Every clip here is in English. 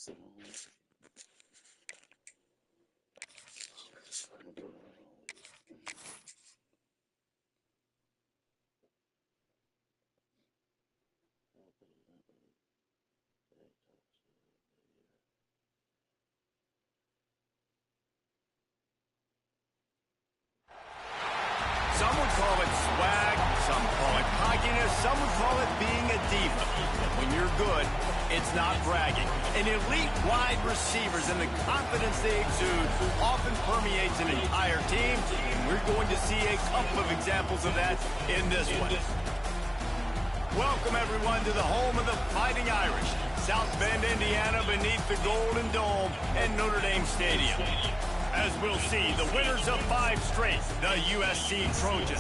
Some would call it swag, some call it cockiness, some would call it being a diva. But when you're good, it's not bragging. And elite wide receivers and the confidence they exude often permeates an entire team, and we're going to see a couple of examples of that in this one. Welcome, everyone, to the home of the Fighting Irish, South Bend, Indiana, beneath the Golden Dome and Notre Dame Stadium. As we'll see, the winners of 5 straight, the USC Trojans,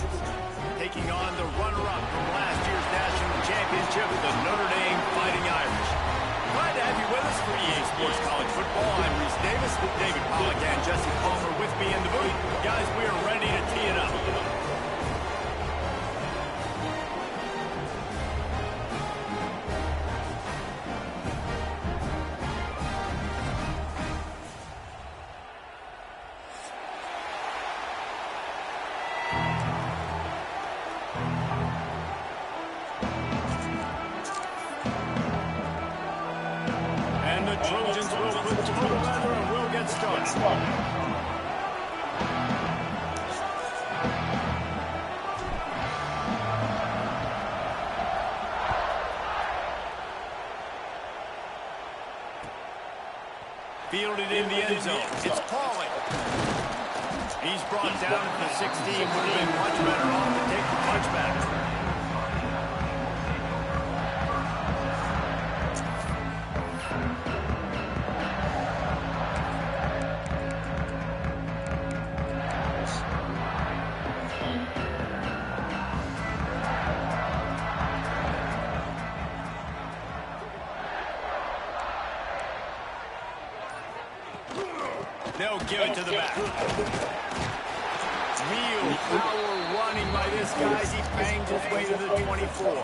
taking on the runner-up from last year's national championship, the Notre Dame Fighting Irish. Glad to have you with us for EA Sports College Football. I'm Reese Davis, David Pollack and Jesse Palmer with me in the booth. Guys, we are ready to tee it up. Trojans will put total leather and we'll get started. Fielded in the end zone. It's Pauling. He's brought down at the 16. Would have been much better off to take the touchback. They'll give it to the back. Real power running by this guy as he bangs his way to the 24.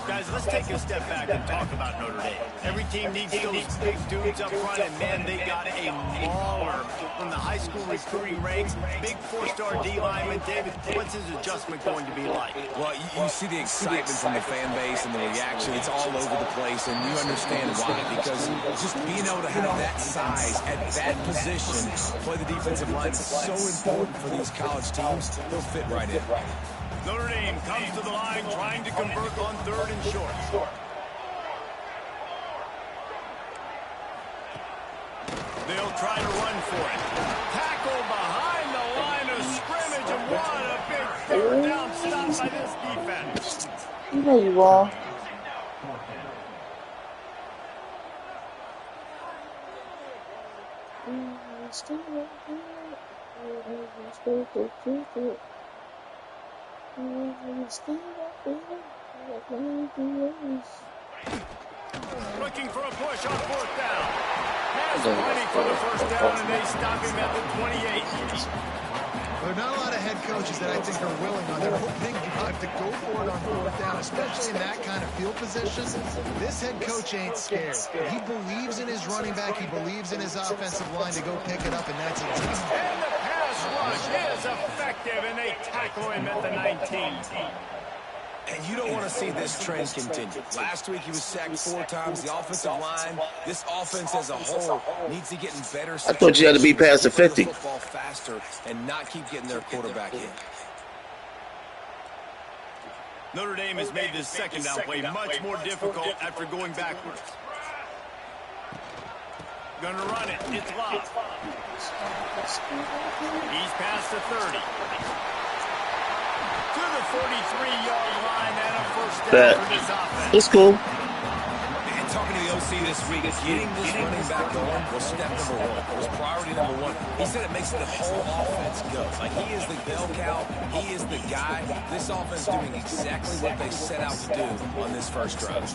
Guys, let's take a step back and talk about Notre Dame. Every team needs those big dudes up front, and man, they got a mauler from the high school recruiting ranks. Big 4-star D lineman. David, what's his adjustment going to be like? Well, you see the excitement from the fan base and the reaction. It's all over the place, and you understand why. Because just being able to have that size at that position, play the defensive line, is so important for these college teams. They'll fit right in. Notre Dame comes to the line trying to convert on 3rd and short. They'll try to run for it. Tackle behind the line of scrimmage, and what a big 3rd down stop by this defense. There you are. Looking for a push on 4th down. Has plenty for the 1st down, and they stop him at the 28. There are not a lot of head coaches that I think are willing on their opening drive to go for it on 4th down, especially in that kind of field position. This head coach ain't scared. He believes in his running back. He believes in his offensive line to go pick it up, and that's exactly. And the pass rush is effective, and they tackle him at the 19. And you don't want to see this trend continue. Last week he was sacked 4 times. The offensive line, this offense as a whole, needs to get in better. I thought you had to be past the 50. Football faster and not keep getting their quarterback in. Notre Dame has made this 2nd down play much more difficult after going backwards. Gonna run it. It's Love. He's past the 30. To the 43-yard line and a 1st down for this offense. It's cool. And talking to the OC this week, getting this running back going was step number 1. It was priority number 1. He said it makes the whole offense go. Like, he is the bell cow. He is the guy. This offense doing exactly what they set out to do on this 1st drive.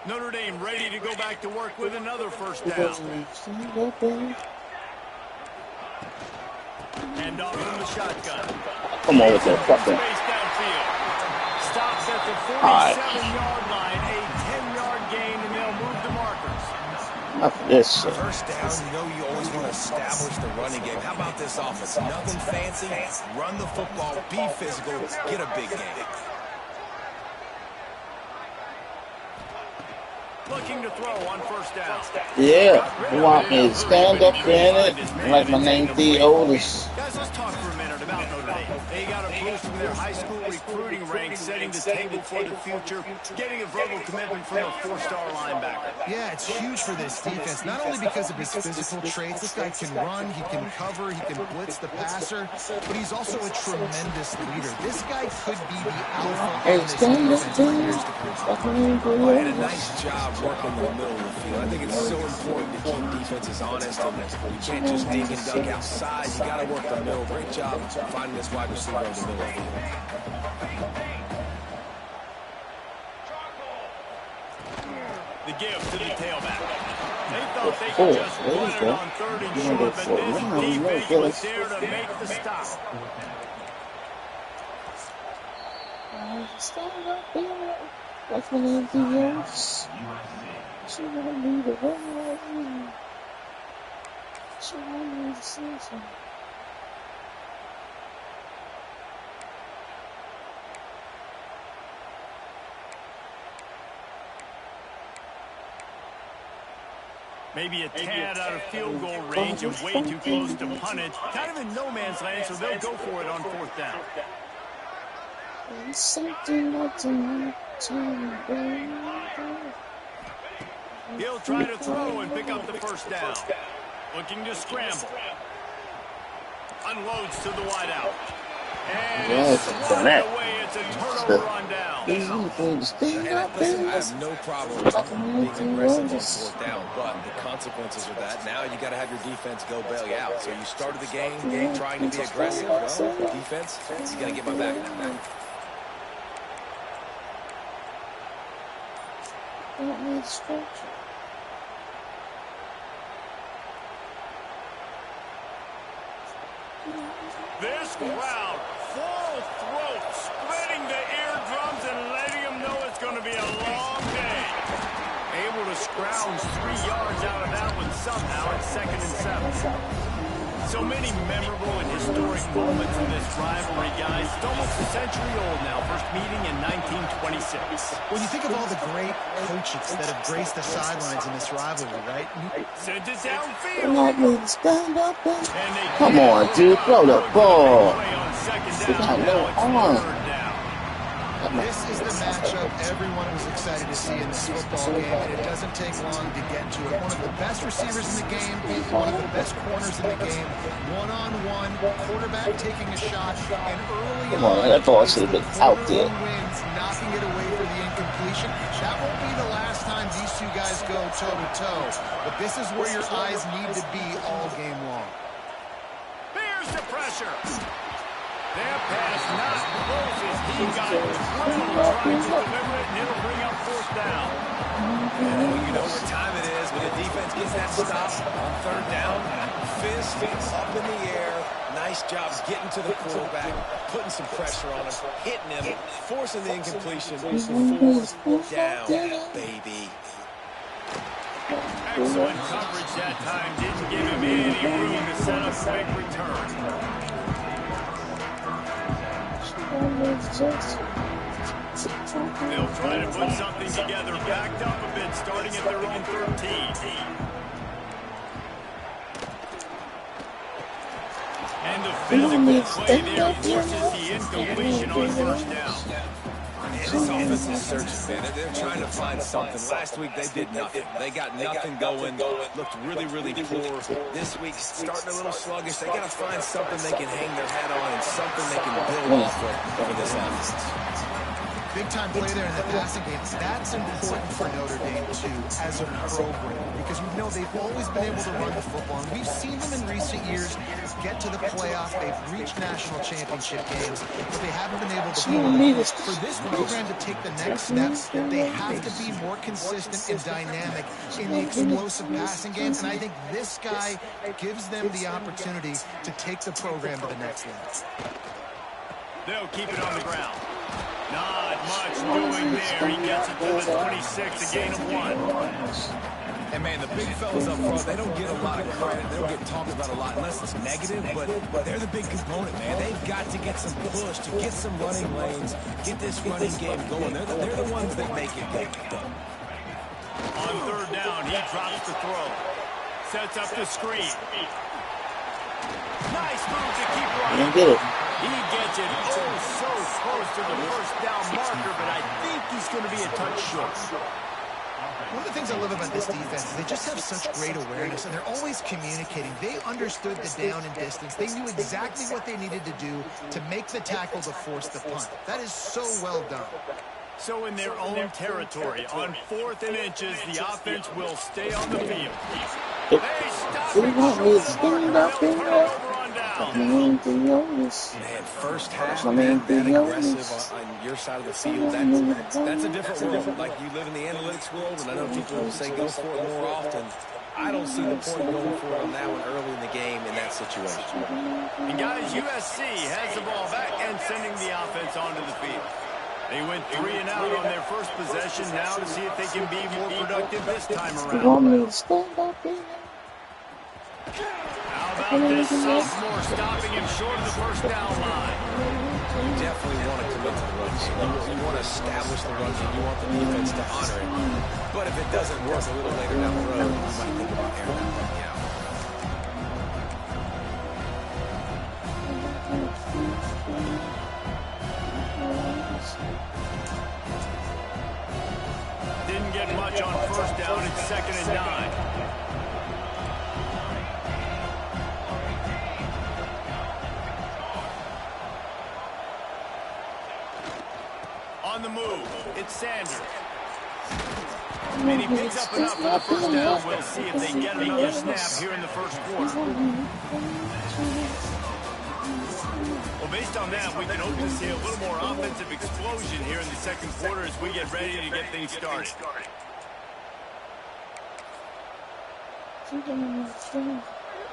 Notre Dame ready to go back to work with another 1st down. Hand off from the shotgun. Come on with that. Fuck that. Space downfield. Stops at the 47-yard line This shit. First down, you know you always want to establish the running game. How about this offense? Nothing fancy. Run the football, be physical, get a big game. Looking to throw on first down. Yeah, you want me to stand up in it? Like my name Theo Otis. Guys, let's talk for a minute about Notre Dame. They got a boost from their high school recruiting ranks, setting the table for the future, getting a verbal commitment from a four-star linebacker. Yeah, it's huge for this defense, not only because of his physical traits. This guy can run, he can cover, he can blitz the passer, but he's also a tremendous leader. This guy could be the alpha on this defense for years to come. Well, he had a nice job working in the middle of the field. I think it's so important to keep defenses honest, and you can't just dink and dunk outside. You got to work the middle. Great job finding this wide receiver in the middle of the field. The give to the tailback. They thought they could just run it on third and short, but this defense was there to make the stop. Stand up in it. Like my name Theo Otis. She wanna be the one like me. She want me to say something. Maybe a tad out of field goal range and way too close to punt it. Kind of in no man's land, so they'll go for it on fourth down. Something like to He'll try to throw and pick up the first down. Looking to scramble. Unloads to the wideout. And it's swatted away. It's a turnover on down. Listen, I have no problem being aggressive on fourth down, but the consequences of that, now you got to have your defense go bail you out. So you started the game trying to be aggressive. Well, defense, you got to get my back now. Don't need structure. This crowd, full throat, spreading the eardrums and letting them know it's going to be a long day. Able to scrounge 3 yards out of that one somehow at 2nd and 7. So many memorable and historic moments in this rivalry, guys. It's almost a century old now. First meeting in 1926. When you think of all the great coaches that have graced the sidelines in this rivalry, right? Sends it downfield. Not me to stand up in. Come on, dude, throw the ball. You got no arm. This is the matchup everyone was excited to see in this football game, and it doesn't take long to get to it. One of the best receivers in the game, one of the best corners in the game, one-on-one, quarterback taking a shot, and early on, That ball should have been out there. Wins, knocking it away for the incompletion. That won't be the last time these two guys go toe-to-toe, but this is where your eyes need to be all game long. There's the pressure. Their pass not closes. He got it. Trying to deliver it, and it'll bring up fourth down. You know what time it is when the defense gets that stop on third down. Fist up in the air. Nice job getting to the quarterback, putting some pressure on him, hitting him, forcing the incompletion. Fourth down, baby. Excellent coverage that time. Didn't give him any room to set up a quick return. They'll try to put something together, backed up a bit, starting at their own 13. And the physical play there forces the incompletion on first down. This offense is searching, man. They're trying to find something. Last week, they did nothing. They got nothing going. Looked really, really poor. This week, starting a little sluggish. They got to find something they can hang their hat on and something they can build off of for this offense. Big-time play there in the passing game. That's important for Notre Dame, too, as a program, because we know they've always been able to run the football, and we've seen them in recent years get to the playoff. They've reached national championship games, but they haven't been able to do it. For this program to take the next steps, they have to be more consistent and dynamic in the explosive passing game, and I think this guy gives them the opportunity to take the program to the next level. They'll keep it on the ground. Not much doing there. He gets it to the 26, a gain of 1. And, man, the big fellas up front, they don't get a lot of credit. They don't get talked about a lot unless it's negative, but they're the big component, man. They've got to get some push, to get some running lanes, get this running game going. They're the ones that make it go. On third down, he drops the throw. Sets up the screen. Nice move to keep running. Get it. He gets it so close to the first down marker, but I think he's going to be a touch short. One of the things I love about this defense is they just have such great awareness, and they're always communicating. They understood the down and distance. They knew exactly what they needed to do to make the tackle to force the punt. That is so well done. So in their own territory, on 4th and inches, the offense will stay on the field. They stop We want me to stand up in there. Man, first half, that aggressive on your side of the field, that's a different world. Like, you live in the analytics world, and I know people say go for it more often. I don't see the point going for it on that one early in the game in that situation. And guys, USC has the ball back and sending the offense onto the field. They went 3 and out on their first possession, now to see if they can be more productive this time around. You want me to stand up in there? How about this sophomore stopping him short of the first down line? You definitely want to commit to the run game. You want to establish the run game. You want the defense to honor it. But if it doesn't work a little later down the road, you might think about airing that thing out. Didn't get much on first down. It's 2nd and 9. On the move, it's Sanders. And he picks up enough for the first down. We'll see if they get another snap here in the first quarter. Well, based on that, we can hope to see a little more offensive explosion here in the second quarter as we get ready to get things started.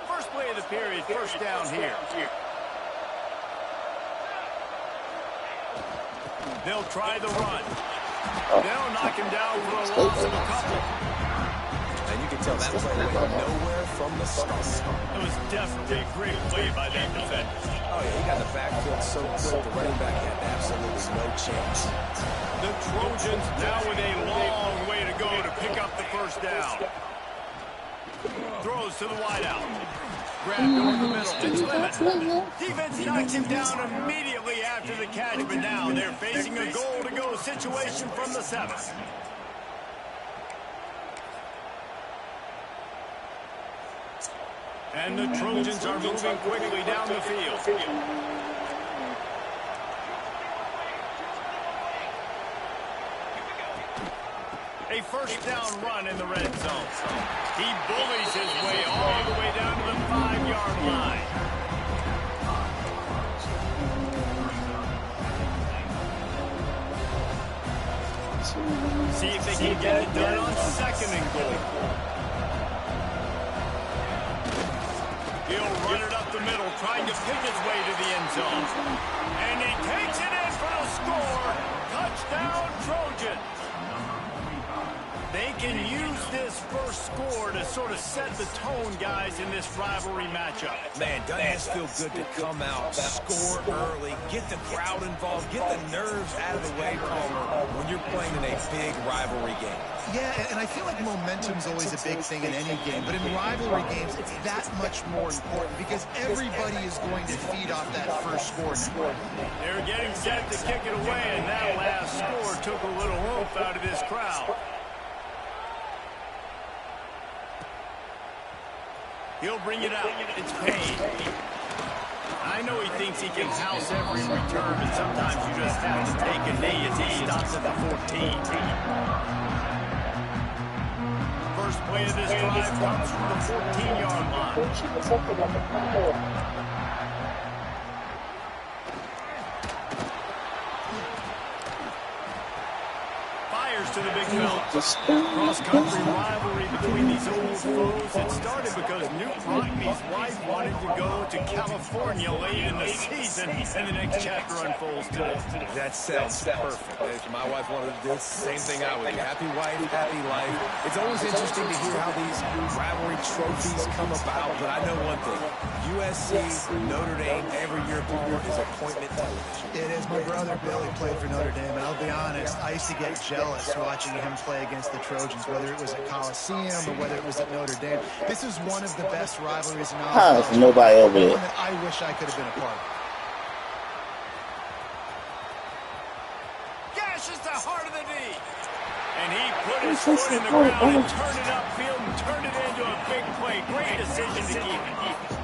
First play of the period, first down here. They'll try the run. They'll knock him down for a loss of a couple. And you can tell that play went nowhere from the start. It was definitely a great play by that defender. Oh, yeah, he got the backfield so quick, the running back had absolutely no chance. The Trojans now with a long way to go to pick up the first down. Throws to the wideout. Grabbed over the middle. It's Lemon. Defense knocks him down immediately after the catch, but now they're facing a goal-to-go situation from the 7. And the Trojans are moving quickly down the field. A first down run in the red zone. He bullies his way all the way down to the 5-yard line. See if they can get it done on 2nd and goal. He'll run it up the middle, trying to pick his way to the end zone. And he takes it in for the score. Touchdown, Trojans. They can use this first score to sort of set the tone, guys, in this rivalry matchup. Man, doesn't this feel good to come out, score early, get the crowd involved, get the nerves out of the way, Palmer, when you're playing in a big rivalry game. Yeah, and I feel like momentum's always a big thing in any game, but in rivalry games, it's that much more important because everybody is going to feed off that first score now. They're getting set to kick it away, and that last score took a little oomph out of this crowd. He'll bring it out. It's Payne. I know he thinks he can house every return, but sometimes you just have to take a knee as he stops at the 14. First play of this drive comes from the 14-yard line. Fires to to the big fella. Cross-country rivalry between these old foes. It started because Newt Rockne's wife wanted to go to California late in the season, and the next chapter unfolds today. That sounds perfect. If my wife wanted to do the same thing I would do. Happy wife, happy life. It's always interesting to hear how these rivalry trophies come about, but I know one thing. USC, Notre Dame, every year, Palmer, is appointment television. It is. My brother Billy played for Notre Dame, and I'll be honest, I used to get jealous watching him play against the Trojans, whether it was at Coliseum or whether it was at Notre Dame. This is one of the best rivalries in all of college. Nobody over here. One that I wish I could have been a part of. Gashes the heart of the knee. And he put his foot in the ground and turned it upfield and turned it into a big play. Great decision to keep it.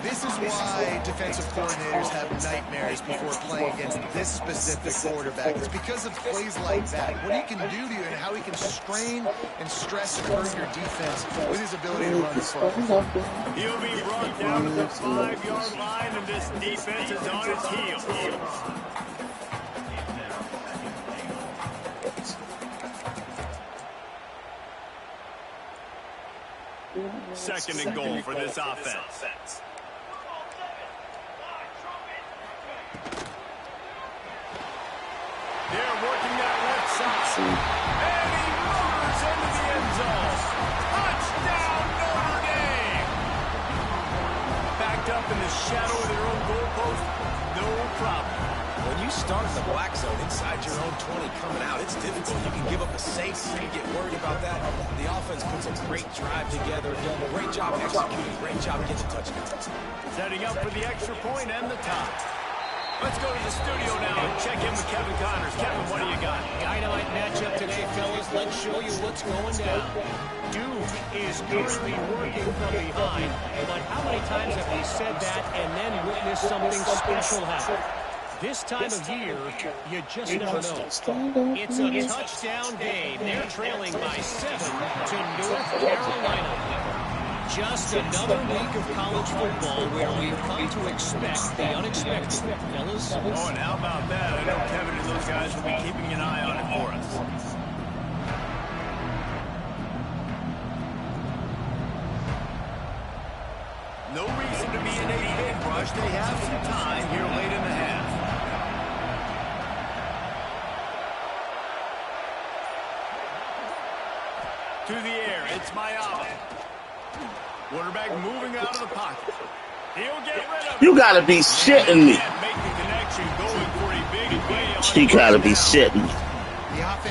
This is why defensive coordinators have nightmares before playing against this specific quarterback. It's because of plays like that. What he can do to you and how he can strain and stress and hurt your defense with his ability to run the football. He'll be brought down to the 5-yard line, and this defense is on its heels. Second and goal for this offense. They're working that left side. And he motors into the end zone. Touchdown, Notre Dame! Backed up in the shadow of their own goalpost, no problem. When you start in the black zone inside your own 20 coming out, it's difficult. You can give up a safety. You get worried about that. The offense puts a great drive together. Great job executing. Great job getting touchdowns. Setting up for the extra point and the tie. Let's go to the studio now and check in with Kevin Connors. Kevin, what do you got? Dynamite matchup today, fellas. Let's show you what's going down. Doom is currently working from behind, but how many times have we said that and then witnessed something special happen? This time of year, you just never know. It's a touchdown game. They're trailing by 7 to North Carolina. Just another week of college football where we've come to expect the unexpected. Fellas? Oh, and how about that? I know Kevin and those guys will be keeping an eye on it for us. No reason to be in a big rush. They have some time here late in the half. To the air, it's Mayaba. Quarterback moving out of the pocket. He'll get rid of it. You gotta be shitting me. Make the connection, going for a big play. You gotta be shitting.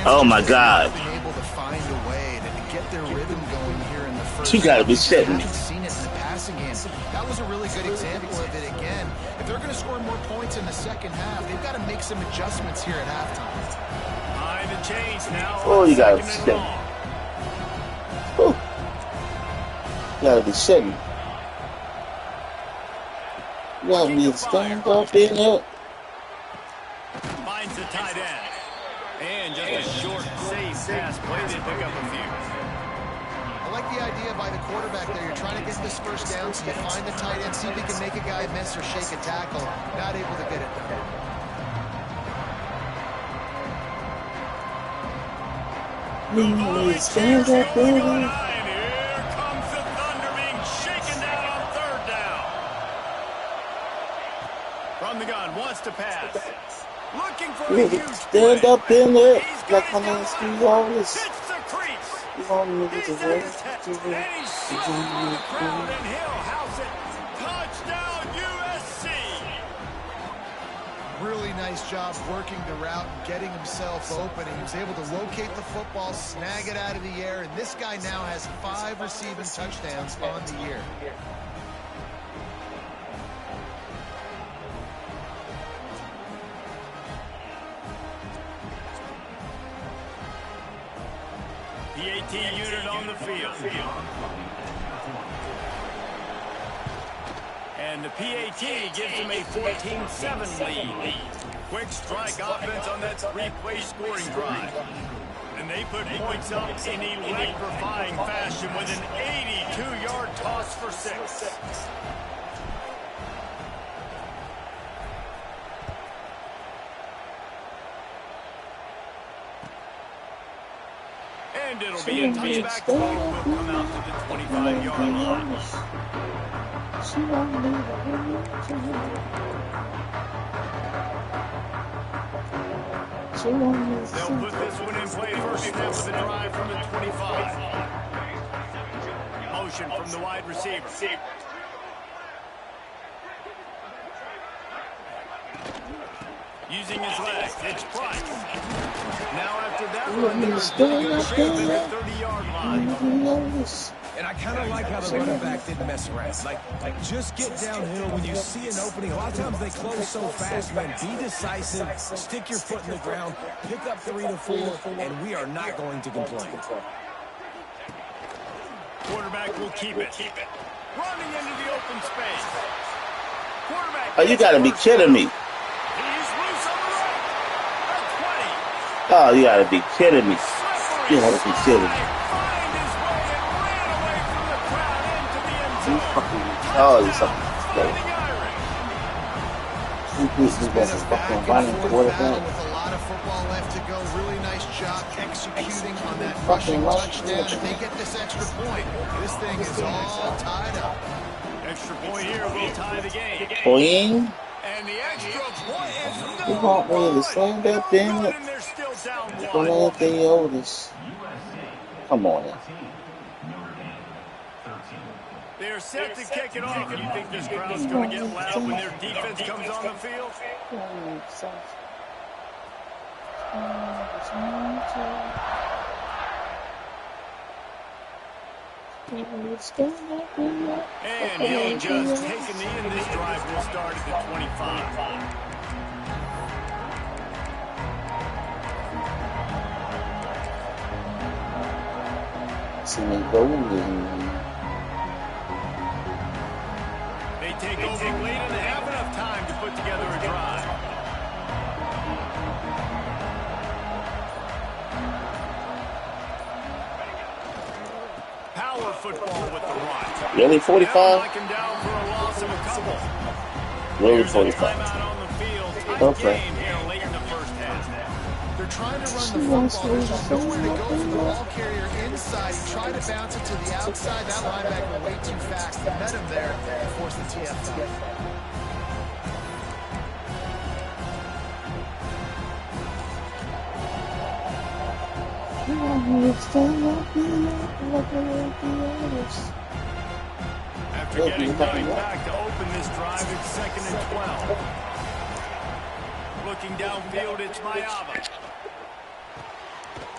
Oh my God. Been able to find a way to get their rhythm going here in the first. You gotta be shitting me. Haven't seen it in the passing game. That was a really good example of it again. If they're going to score more points in the second half, they've got to make some adjustments here at halftime. Behind the chains now. Oh, you gotta be shitting. Oh. You gotta be shitting. You gotta be stand up in it. Finds the tight end. And just a short, safe pass play. They pick up a few. I like the idea by the quarterback there. You're trying to get this first down, so you find the tight end, see if he can make a guy miss or shake a tackle. Not able to get it done. Stand up in it. Here comes the Thunder being shaken down on third down. From the gun, wants to pass. Looking for a huge stand play. up in it. He's Like got my it man down. Steve always. Hits the crease. You want me to He's do in it? the test, and he's so on the ground, and he'll house it. Touchdown, USC. Really nice job working the route and getting himself open. He was able to locate the football, snag it out of the air, and this guy now has 5 receiving touchdowns on the year. The 18 unit on the field. And the PAT gives them a 14-7 lead. Quick strike offense on that 3-play scoring drive. And they put points up in electrifying fashion with an 82-yard toss for 6. And it'll be a touchback. Ball will come out to the 25-yard line. They'll put this one in play. First snap of the drive from the 25. Motion from the wide receiver. Using his legs, it's Price. Now after that run, they're in good shape at the 30-yard line. And I kind of like how the running back didn't mess around. Like just get downhill when you see an opening. A lot of times they close so fast, man. Be decisive, stick your foot in the ground, pick up 3 to 4, and we are not going to complain. Quarterback will keep it. Running into the open space. Quarterback. Oh, you gotta be kidding me. He's loose on the right. At 20. Oh, you gotta be kidding me. You gotta be kidding me. Oh, he's something. He's a fucking running quarterback. With a lot of football left to go, really nice job executing on that rushing touchdown. If they get this extra point, this thing is all tied up. Extra point here will tie the game. Boing. And the extra point is You want me to slam that, damn it? and they're still down Don't one. let the Otis. Come on now. They're set to kick it off. You think this crowd's going to get loud when their defense comes on the field? And he'll just take a knee, and this drive will start at the 25. See me golden. They take over late and they have enough time to put together a drive. Power football with the run. Really 45? Knock him down for a loss of a couple. Really Here's a 45. timeout on the field. Tight Okay. game here late in the first half. They're trying to run the football. There's just nowhere to go for the ball carrier inside. He tried to bounce it to the outside. That linebacker way too fast. He met him there and forced the TFL. After getting running back to open this drive, it's 2nd and 12. Looking downfield, it's Mayava.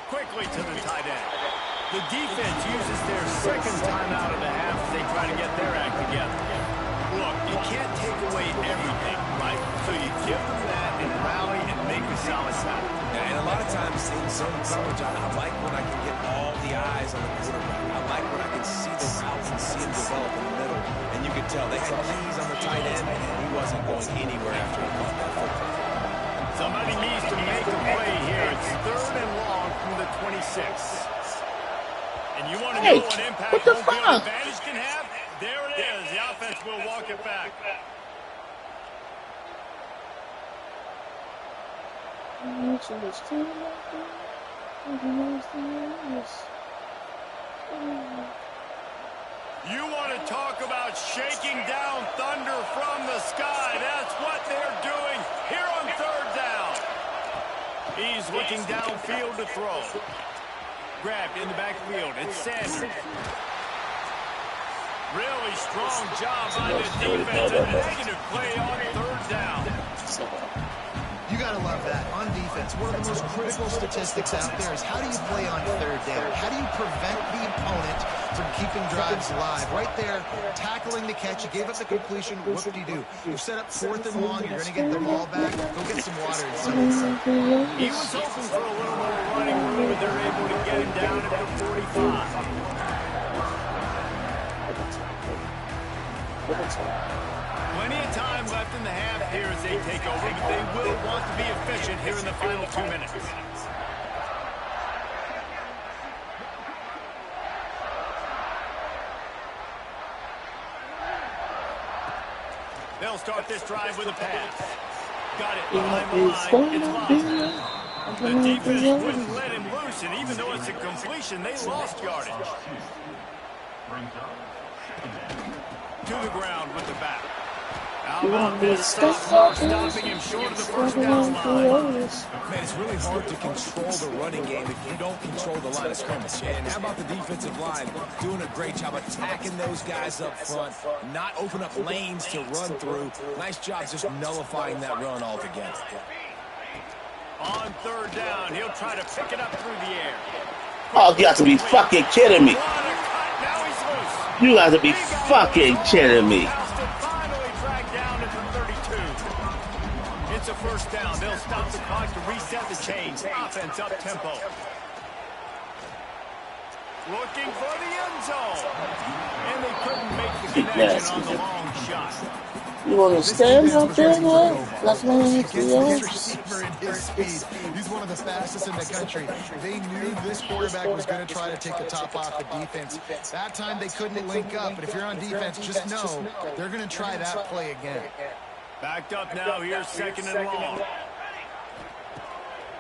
Quickly to the tight end. The defense uses their second timeout of the half as they try to get their act together. Look, you can't take away everything, right? So you give them that and rally and make a solid stop. And a lot of times in zone coverage, I like when I can get all the eyes on the quarterback. I like when I can see the routes and see him develop in the middle. And you could tell they had keys on the tight end, and he wasn't going anywhere after he caught that football. Somebody needs to make a play here. It's 3rd and long from the 26. And you want to know what impact what the home field fuck? advantage can have? There it is. The offense will walk it back. You want to talk about shaking down thunder from the sky. That's what they're doing here on 3rd down. He's looking downfield to throw. Grabbed in the backfield. It's Sanders. Really strong job by the defense. A negative play on 3rd down. You got to love that. On defense, one of the most critical statistics out there is how do you play on 3rd down? How do you prevent the opponent from keeping drives alive? Right there, tackling the catch. You gave up the completion. What did you do? You set up 4th and long. You're going to get the ball back. Go get some water and something. He was hoping for a little more running room, but they're able to get him down at the 45. Plenty of time left in the half here as they take over, but they will want to be efficient here in the final 2 minutes. They'll start this drive with a pass. Got it behind the line. It's Lofton. The defense wouldn't let him loose Houston, even though it's a completion, they lost yardage. To the ground with the back. How about this stopping him short of the first down line? Man, it's really hard to control the running game if you don't control the line of scrimmage. And how about the defensive line doing a great job attacking those guys up front, not open up lanes to run through. Nice job just nullifying that run altogether. On third down, he'll try to pick it up through the air. Oh, you got to be fucking kidding me. What a cut. Now he's loose. You got to be fucking kidding me. It's a first down. They'll stop the clock to reset the chains. Offense up tempo. Looking for the end zone. And they couldn't make the connection on the long shot. You want to stand up there, man? That's what I need to This receiver in his speed. He's one of the fastest in the country. They knew this quarterback was going to try to take the top off the defense. That time they couldn't link up, but if you're on defense, just know they're going to try that play again. Backed up now, here's second and long.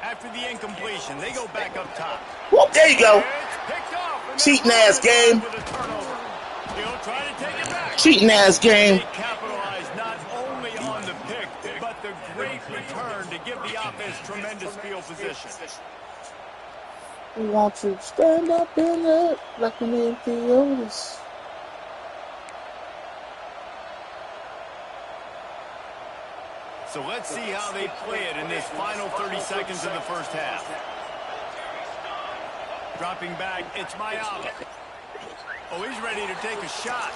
After the incompletion, they go back up top. Whoop, there you go. It's picked off. Cheating ass game. With a turnover. He'll try to take it back. Cheating ass game. They capitalize not only on the pick, but the great return to give the offense tremendous field position. We want to stand up in it like an empty Otis. So let's see how they play it in this final 30 seconds of the first half. Dropping back, it's Mayala. Oh, he's ready to take a shot.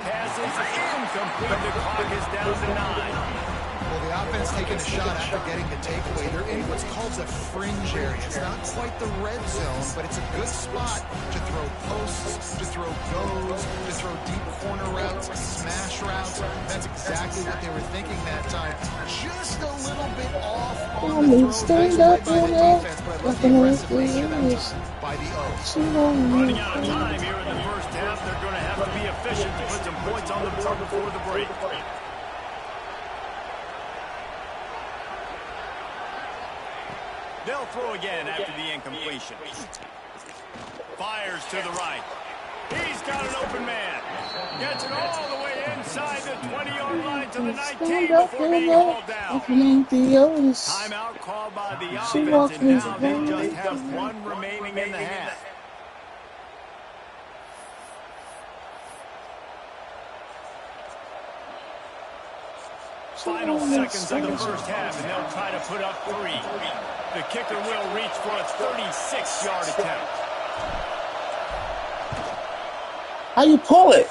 Pass is incomplete. The clock is down to 9. Well, the offense taking a shot after getting the takeaway. They're in what's called the fringe area. It's not quite the red zone, but it's a good spot to throw posts, to throw goes, to throw deep corner routes, smash routes. That's exactly what they were thinking that time. Just a little bit off on the throw. Nice play by the defense, but I love the aggressive nature that was by the O's. Running out of time here in the first half. They're going to have to be efficient to put some points on the board before the break. They'll throw again after the incompletion. Fires to the right. He's got an open man. Gets it all the way inside the 20-yard line to the 19 before being hauled down. Timeout called by the offense, and now they just have one remaining in the half. Final seconds of the first half, and they'll try to put up 3. The kicker will reach for a 36-yard attempt. How you pull it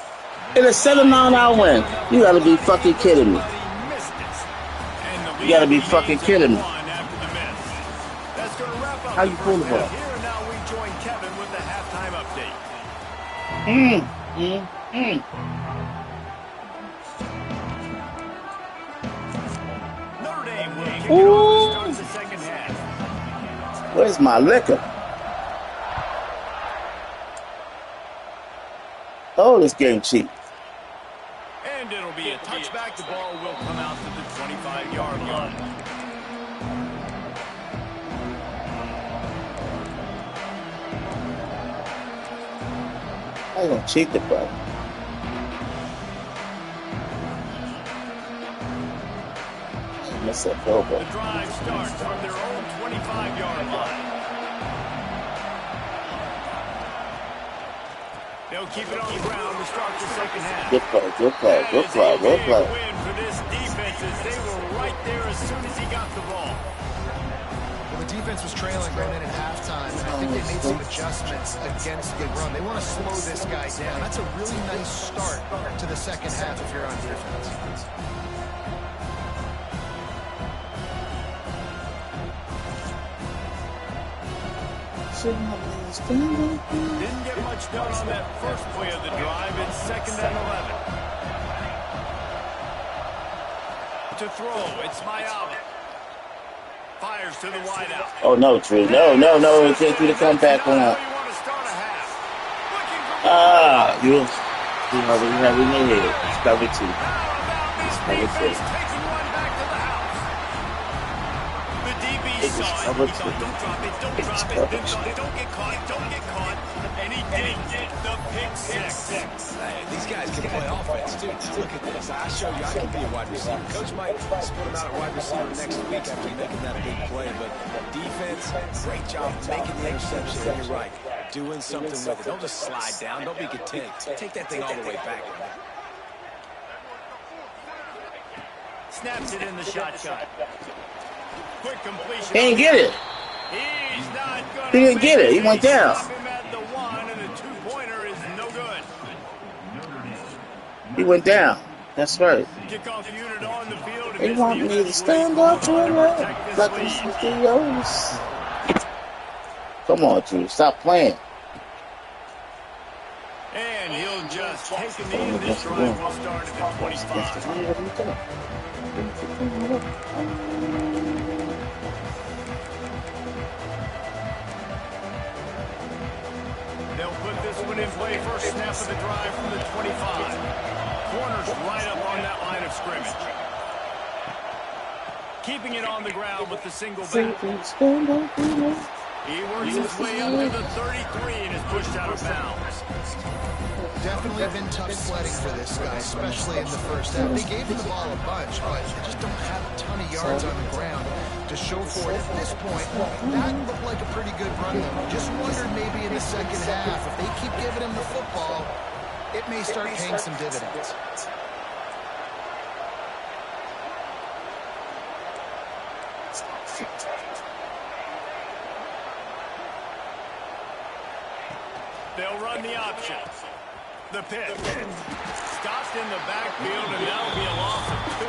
in a 7-9-hour win? You gotta be fucking kidding me. You gotta be fucking kidding me. How you pull the ball? Here now we join Kevin with the halftime update. Notre Dame will kick it off to start the second half. Where's my liquor? Oh, this game cheap. And it'll be a touchback. The ball will come out to the 25-yard line. I gonna cheat the bro. Mess up over. The drive starts from their own 25-yard line. They'll keep it on the ground to start the second half. Good play, good play, good play, good play. Win for this defense as they were right there as soon as he got the ball. Well, the defense was trailing going in at halftime, and I think they made some adjustments against the run. They want to slow this guy down. That's a really nice start to the second half if you're on defense. Didn't get much done on that first play of the drive. It's 2nd and 11. To throw, it's Mayala. Fires to the wideout. Oh no, Drew. No. We can't do the comeback one out. You already have it in here. It's cover 2. It's cover 2. saw it. Cover He two. thought, don't drop it, don't drop it. Then thought, don't get caught, don't get caught. And he did get the pick six. Hey, these guys can play offense, too. Look at this. I showed you I can be a wide receiver. Coach might split him out at wide receiver next week after making that big play. But defense, great job making the interception. And you're right, doing something with it. Don't just slide down. Don't be content. Take that thing all the way back. Snaps it in the shotgun. Quick completion. He didn't get it. He's not gonna He didn't get it. He went down. Stop him at the one, and the two-pointer is no good. He went down. That's right. Kickoff unit on the field. They want me to stand up for that. Like this is the O's. Come on, Drew. Stop playing. And he'll just take a knee, and this drive will start at the 25. They'll put this one in play. First snap of the drive from the 25. Corners right up on that line of scrimmage. Keeping it on the ground with the single back. He works his way up to the 33 and is pushed out of bounds. Definitely been tough sledding for this guy, especially in the first half. They gave him the ball a bunch, but they just don't have a ton of yards on the ground to show for it. At this point, that looked like a pretty good run, though. Just wondered maybe in the second half, if they keep giving him the football, it may start paying some dividends. They'll run the option. The pitch. Stopped in the backfield, and that'll be a loss of 2.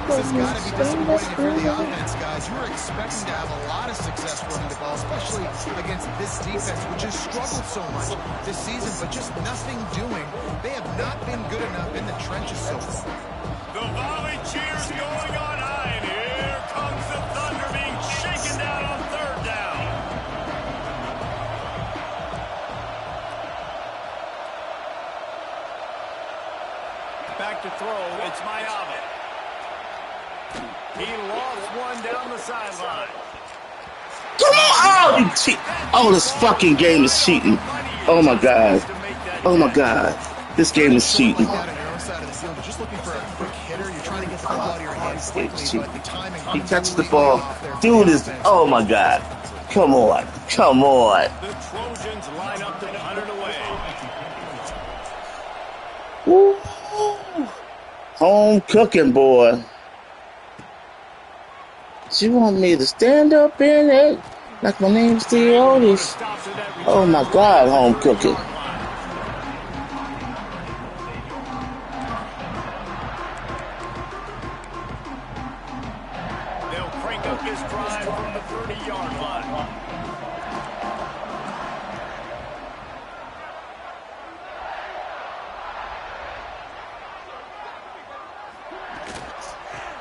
This has got to be disappointing for the offense, guys. You were expecting to have a lot of success running the ball, especially against this defense, which has struggled so much this season, but just nothing doing. They have not been good enough in the trenches so far. The volley cheers going on high, and here comes the Thunder being shaken down on third down. Back to throw, it's Mayava. He lost one down the sideline. Come on! Oh, you cheat! Oh, this fucking game is cheating. Oh my god! Oh my god! This game is cheating. Just looking for a quick hitter. You're trying to get the ball out of your hands quickly, but the timing. He touched the ball. Dude is. Oh my god! Come on! Come on! The Trojans line up to punt it away. Woo. Home cooking, boy. She want me to stand up in it like my name's the Otis. Oh my god, home cooking. They'll crank up this drive from the 30-yard line.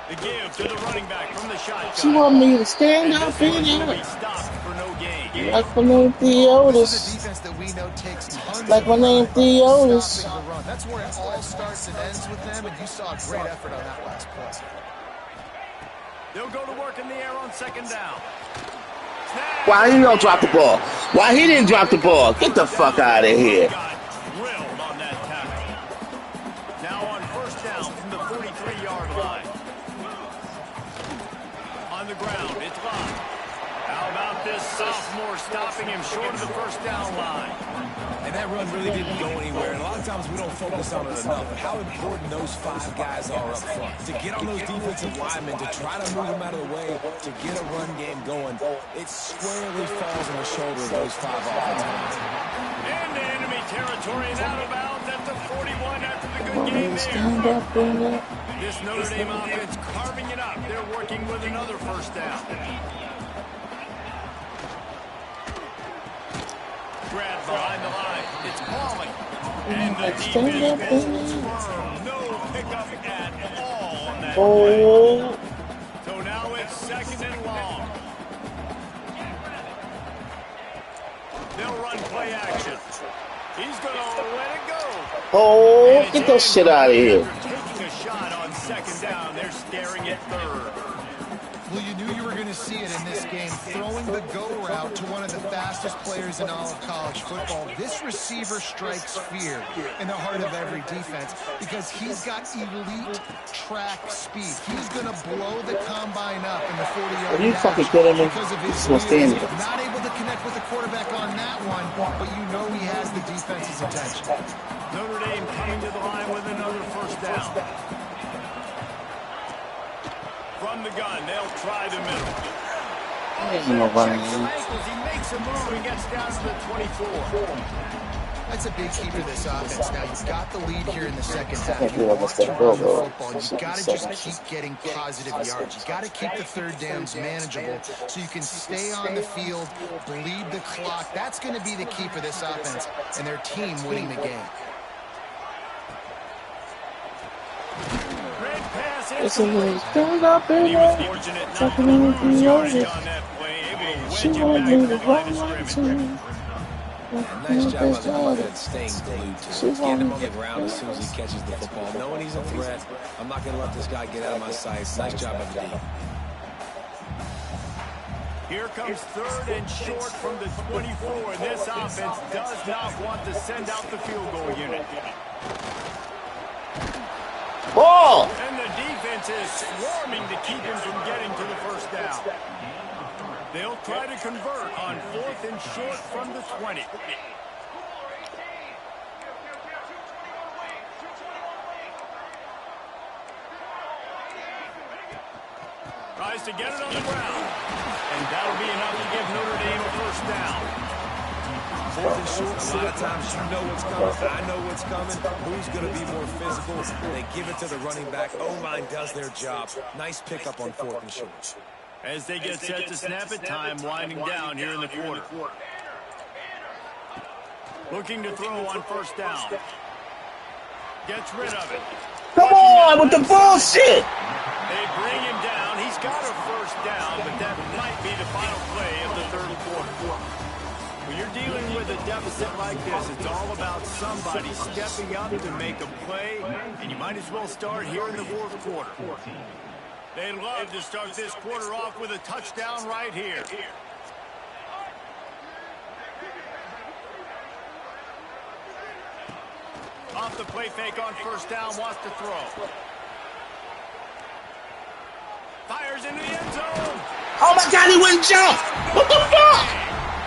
The give to the running back from the shotgun. She want me to stand up in it like my name's the Otis. Like my name's the Otis. That's where it all starts and ends with them, and you saw a great effort on that last play. They'll go to work in the air on second down. Why he don't drop the ball? Why he didn't drop the ball? Get the fuck out of here. Got drilled on that tackle. Now on first down from the 43-yard line. On the ground, it's Bob. How about this sophomore stopping him short of the first down line? And that run really didn't go anywhere. And a lot of times we don't focus on it enough. But how important those 5 guys are up front. To get on those defensive linemen, to try to move them out of the way, to get a run game going, it squarely falls on the shoulder of those 5 offensive linemen. Into enemy territory and out of bounds at the 41 after the good game there. This Notre Dame offense carving it up. They're working with another first down. Grab behind the line. It's Pauling. And the defense is firm. No pickup at all on that play. So now it's second and long. They'll run play action. He's going to let it go. Oh, get that shit out of here. Taking a shot on second down. They're staring at third. Well, you knew you were going to see it in this game. Throwing the go route to one of the fastest players in all of college football. This receiver strikes fear in the heart of every defense because he's got elite track speed. He's going to blow the combine up in the 40-yard Are you fucking kidding me? because of his Stand speed. Not able to connect with the quarterback on that one, but you know he has the defense's attention. Notre Dame coming to the line with another first down. From the gun, they'll try the middle. He makes a move and gets down to the 24. That's a big key for this offense. Now, you've got the lead here in the second half. You want to run the football. You've got to just keep getting positive yards. You've got to keep the third downs manageable so you can stay on the field, bleed the clock. That's going to be the key for this offense and their team winning the game. It's a little stand up in there. Talking anything else. She wanted me to run like too. Nice job by the defense staying glued to it. Getting him on the ground as soon as he catches the football. Knowing he's a threat, I'm not going to let this guy get out of my sights. Nice job by the D. Here comes third and short from the 24. This offense does not want to send out the field goal unit. Ball! And the defense is swarming to keep him from getting to the first down. They'll try to convert on fourth and short from the 20. Tries to get it on the ground. And that'll be enough to give Notre Dame a first down. Fourth and short, a lot of times you know what's coming. I know what's coming. Who's going to be more physical? They give it to the running back. O-line does their job. Nice pickup on fourth and short. As they get set to snap it, time winding down here in the quarter. Looking to throw on first down. Gets rid of it. Come on with the bullshit! They bring him down. He's got a first down, but that might be the final play of the third quarter. When you're dealing with a deficit like this, it's all about somebody stepping up to make a play, and you might as well start here in the fourth quarter. They love to start this quarter off with a touchdown right here. Off the play fake on first down, wants to throw. Fires into the end zone. Oh my God, he wouldn't jump! What the fuck?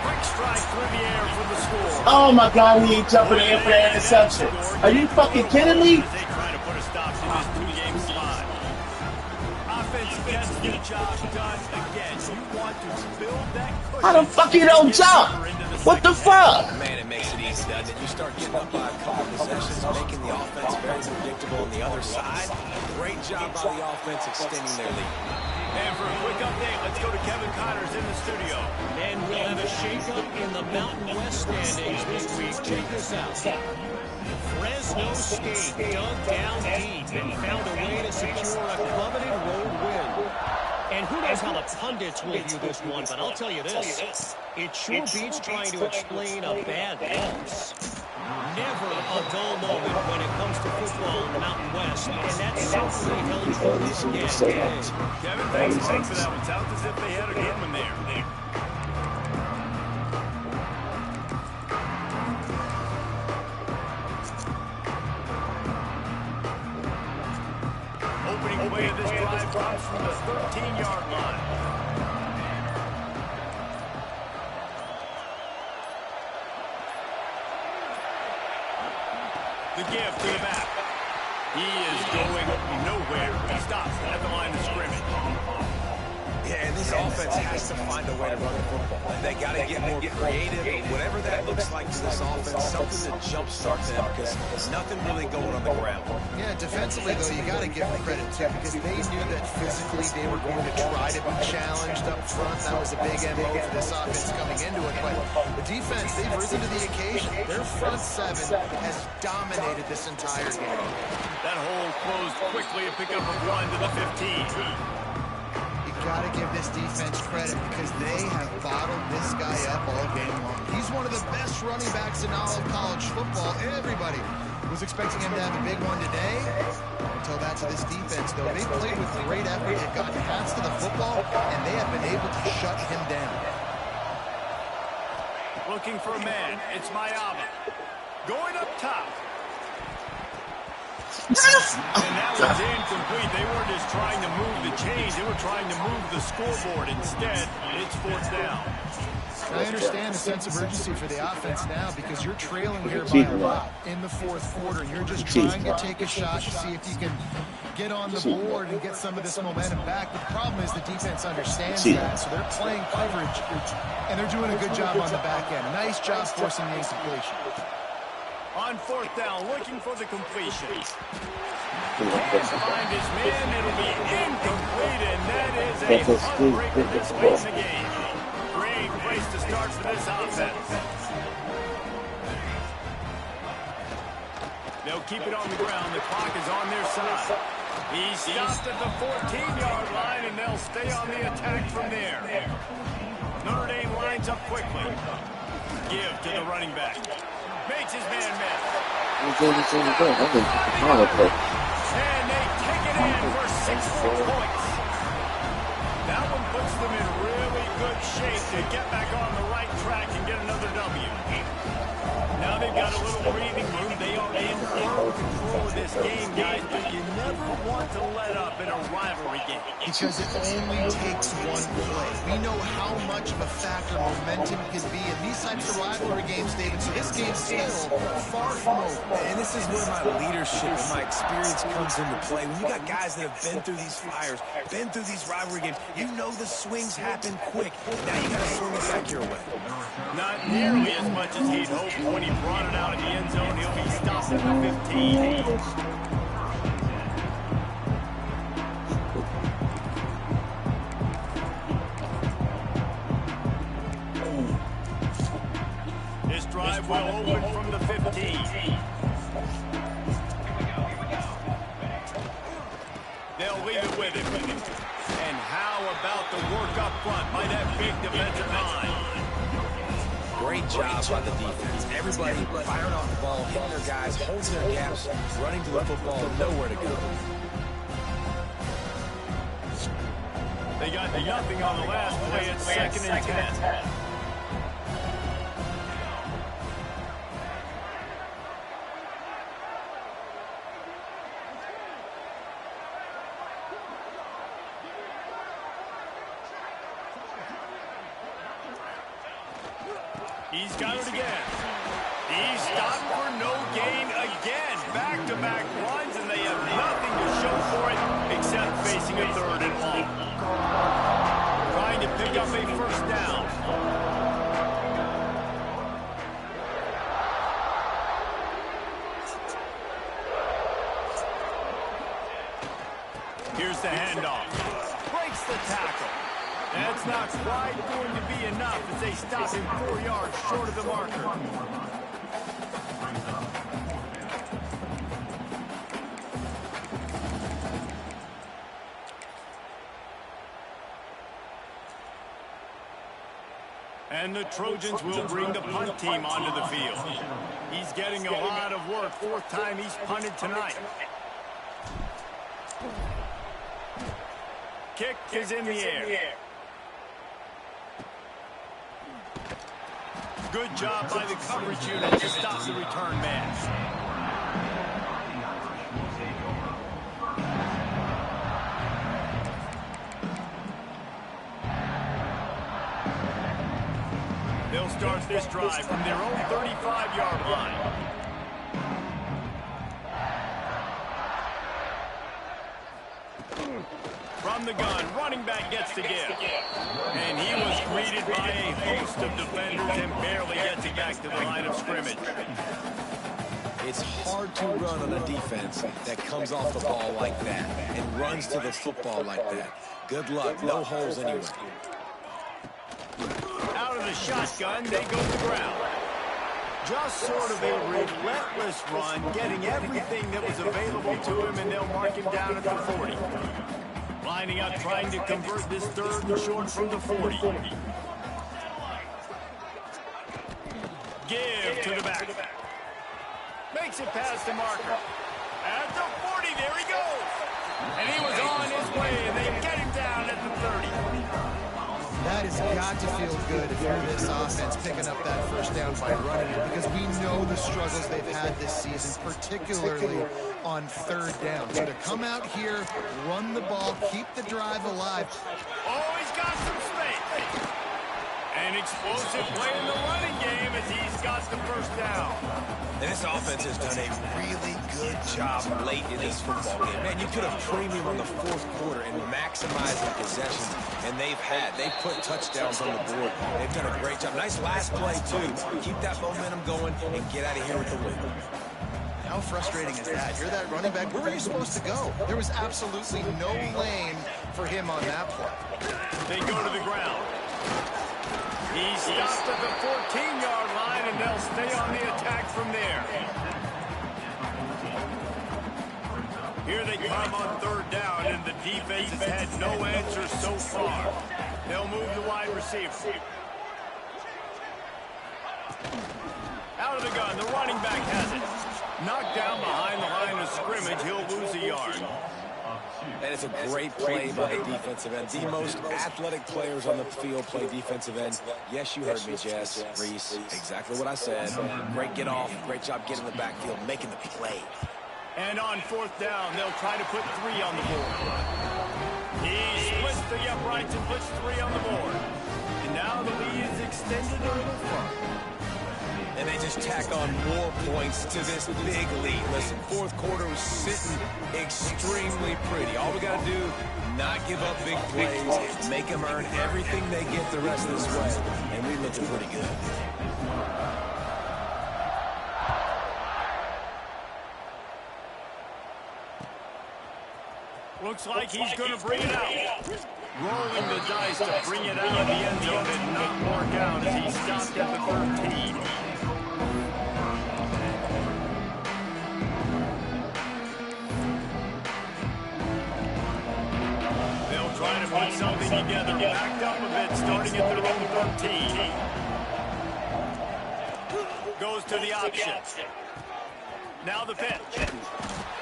Quick strike through the air for the score. Oh my God, he ain't jumping in for that interception. Are you fucking kidding me? They try to put a stop to this two-game slide. Offense gets the job done again. You want to build that cushion. How the fuck he don't jump? What the fuck? Man, it makes it easy, doesn't it? You start getting up by a couple possessions, making the offense very predictable on the other side. Great job by the offense extending their lead. And for a quick update, let's go to Kevin Connors in the studio. And we'll have a shakeup in the Mountain West standings this week. Check this out. Fresno State dug down deep and found a way to secure a coveted road win. And who knows how the pundits will view this one, but I'll tell you this. It sure beats trying to explain a bad loss. Never a dull moment when it comes to football in the Mountain West, and that's certainly held true this again. Kevin, thanks for that one. Sounds as if they had a good one there. Opening play of this drive comes from the 13-yard line. The give to the back. He is going nowhere. He stops at the line of scrimmage. Yeah, and this offense has to find a way to run the football. They got to get more creative, or whatever that looks like for this offense, something to jumpstart them, because there's nothing really going on the ground. Yeah, defensively, though, you got to give them credit, too, because they knew that physically they were going to try to be challenged up front. That was a big MO for this offense coming into it. But the defense, they've risen to the occasion. Their front seven has dominated this entire game. That hole closed quickly, a pickup of 1 to the 15. Got to give this defense credit because they have bottled this guy up all game long. He's one of the best running backs in all of college football. Everybody was expecting him to have a big one today. tell that to this defense, though. They played with great effort. They've gotten paths to the football, and they have been able to shut him down. Looking for a man. It's Mayama. Going up top. And that was incomplete. They weren't just trying to move the chains. They were trying to move the scoreboard. Instead, it's fourth down. I understand the sense of urgency for the offense now because you're trailing here by a lot in the fourth quarter. And you're just trying to take a shot to see if you can get on the board and get some of this momentum back. The problem is the defense understands that, so they're playing coverage, and they're doing a good job on the back end. Nice job forcing the incompletion. On fourth down, looking for the completion. Can't find his man. It'll be incomplete, and that is a heartbreaker this late in the game. Great place to start for this offense. They'll keep it on the ground. The clock is on their side. He's stopped at the 14-yard line, and they'll stay on the attack from there. Notre Dame lines up quickly. Give to the running back. Makes his man miss. And they take it in for 6 more points. That one puts them in really good shape to get back on the right track and get another W. Now they've got a little breathing room. They are in full control of this game, guys, but you never want to let up in a rivalry game. Because it only takes one play. We know how much of a factor momentum can be in these types of rivalry games, David. So this game's still far from over. And this is where my leadership and my experience comes into play. When you got guys that have been through these fires, been through these rivalry games, you know the swings happen quick. Now you got to swing it back your way. Not nearly as much as he'd hoped. When he brought it out of the end zone, he'll be stopped at the 15. This drive will open from the 15. They'll leave it with him. And how about the work up front by that big defensive line? Great job by the defense. Everybody firing off the ball, hitting their guys, holding their gaps, running to the football, nowhere to go. They got nothing on the last play. It's 2nd and 10. He's got it again. He's stopped for no gain again. Back-to-back runs, and they have nothing to show for it except facing a 3rd and long. Trying to pick up a first down. Here's the handoff. Breaks the tackle. That's not quite going to be enough as they stop him 4 yards short of the marker. And the Trojans will bring the punt team onto the field. He's getting a lot of work. 4th time he's punted tonight. Kick is in the air. Good job by the coverage unit to stop the return man. They'll start this drive from their own 35-yard line. From the gun, running back gets to give. And he was greeted by a host of defenders and barely gets it back to the line of scrimmage. It's hard to run on a defense that comes off the ball like that and runs to the football like that. Good luck. No holes anyway. Out of the shotgun, they go to the ground. Just sort of a relentless run, getting everything that was available to him, and they'll mark him down at the 40. Lining up, trying to convert this 3rd and short from the 40. Give to the back. Makes it past the marker. At the 40, there he goes. And he was on his way, and they get him down at the 30. That has got to feel good if you're this offense picking up that first down by running it, because we know the struggles they've had this season, particularly on third down. So to come out here, run the ball, keep the drive alive. Oh, he's got some space. An explosive play in the running game as he's got the first down. And this offense has done a really good job late in this football game. Man, you could have premium on the fourth quarter and maximizing possessions, and they've put touchdowns on the board. They've done a great job. Nice last play, too. Keep that momentum going and get out of here with the win. How frustrating is that? You're that running back. Where were you supposed to go? There was absolutely no lane for him on that play. They go to the ground. He stopped at the 14-yard line, and they'll stay on the attack from there. Here they come on third down, and the defense has had no answer so far. They'll move the wide receiver. Out of the gun, the running back has it. Knocked down behind the line of scrimmage, he'll lose a yard. And it's a great play by the defensive end. The most athletic players on the field play defensive end. Yes, you heard me, Jess, Reese. Exactly what I said. Great get off. Great job getting in the backfield, making the play. And on fourth down, they'll try to put 3 on the board. He splits the uprights and puts 3 on the board. And now the lead is extended a little further. And they just tack on more points to this big lead. Listen, fourth quarter was sitting extremely pretty. All we got to do, not give up big plays, make them earn everything they get the rest of this way. And we looked pretty good. Looks like he's going to bring it out. Rolling the dice to bring it out of the end zone and not work out as he stopped at the 13. They'll try to put something together, backed up a bit, starting at their own 13. Goes to the option. Now the pitch.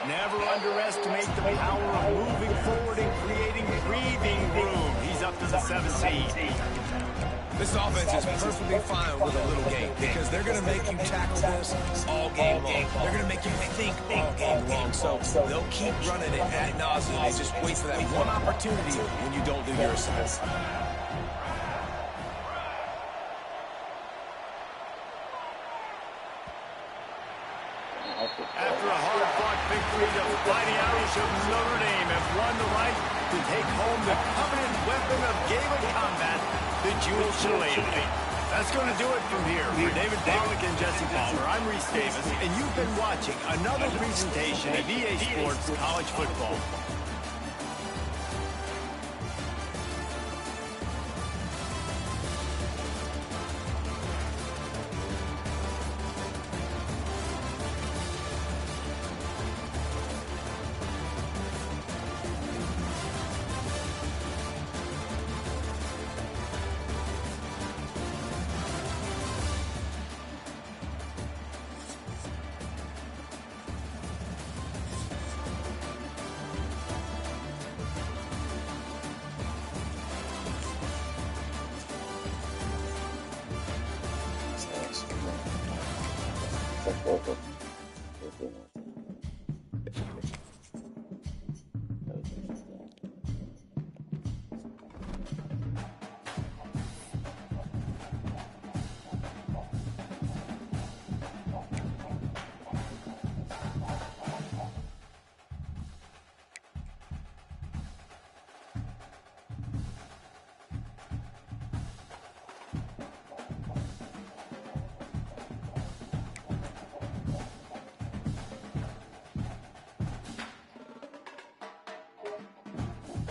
Never underestimate the power of moving forward and creating breathing room. He's up to the 17. This offense is perfectly fine with a little game because they're going to make you tackle this all game long. They're going to make you think all game long. So they'll keep running it ad nauseum and just wait for that one opportunity when you don't do your assignment. After a hard-fought victory, the Fighting Irish of Notre Dame have won the right to take home the coveted weapon of Gaelic combat, the Jewel Shillelagh. That's going to do it from here. For David Pollock and Jesse Palmer, I'm Reese Davis, and you've been watching another presentation of EA Sports College Football. Welcome.